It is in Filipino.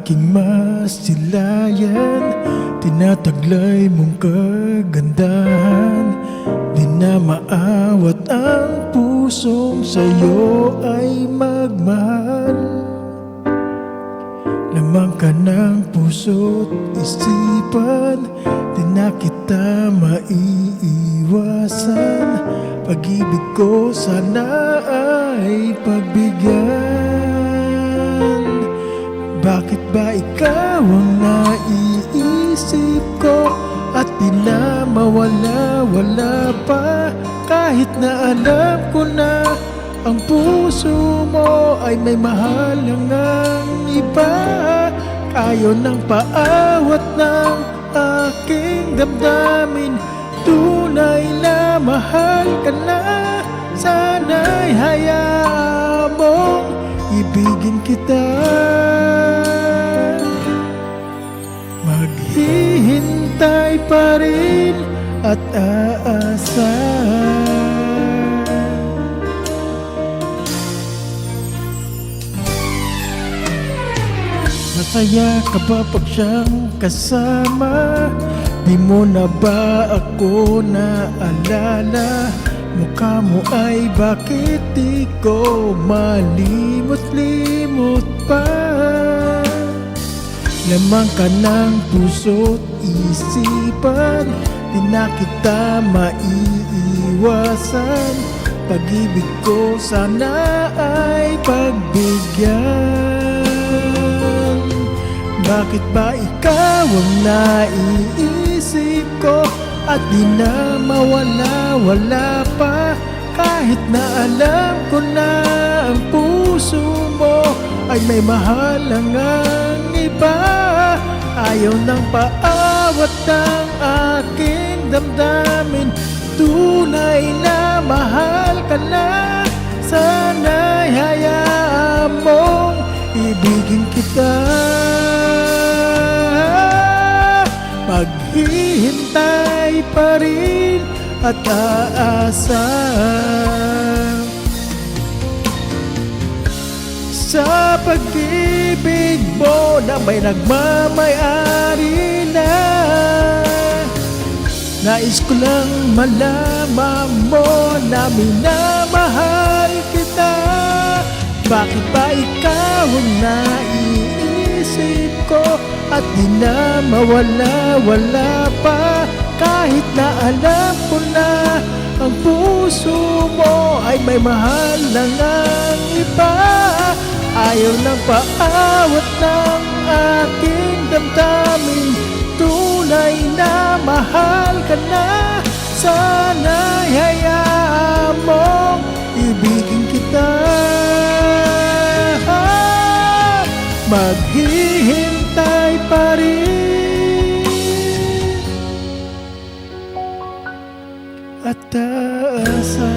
aking masilayan, tinataglay mong kagandahan. Di na maawat ang pusong sa'yo ay magmahal. Lamang ka ng puso't isipan, di na kita maiiwasan. Pag-ibig ko sana ay pagbigyan. Bakit ba ikaw ang naiisip ko at di na mawala-wala pa? Kahit na alam ko na ang puso mo ay may mahal ngang iba. Ayaw ng paawat ng aking damdamin, tunay na mahal ka na. Sana'y hayaan mong ibigin kita. Maghihintay pa rin at aasa. Masaya ka ba pag siyang kasama? Di mo na ba ako naalala? Mukha mo ay bakit di ko malimot-limot pa? Lamang ka ng puso't isipan, di na kita maiiwasan. Pag-ibig ko sana ay pagbigyan. Bakit ba ikaw ang naiisip ko at di na mawala-wala pa? Kahit na alam ko na ang puso mo ay may mahal ngang iba. Ayaw ng paawat ng aking damdamin, tunay na mahal ka na. Sana'y hayaan mong ibigin kita. Maghihintay pa rin at aasa. Sa pag-ibig mo na may nagmamay-ari na, nais ko lang malaman mo na minamahal kita. Bakit ba ikaw ang naiisip ko at di na mawala-wala pa? Kahit na alam ko na ang puso mo ay may mahal ngang iba. Ayaw ng paawat ng aking damdamin, tunay na mahal ka na. Sana'y hayaan mong ibigin kita. Maghihintay pa rin at aasa.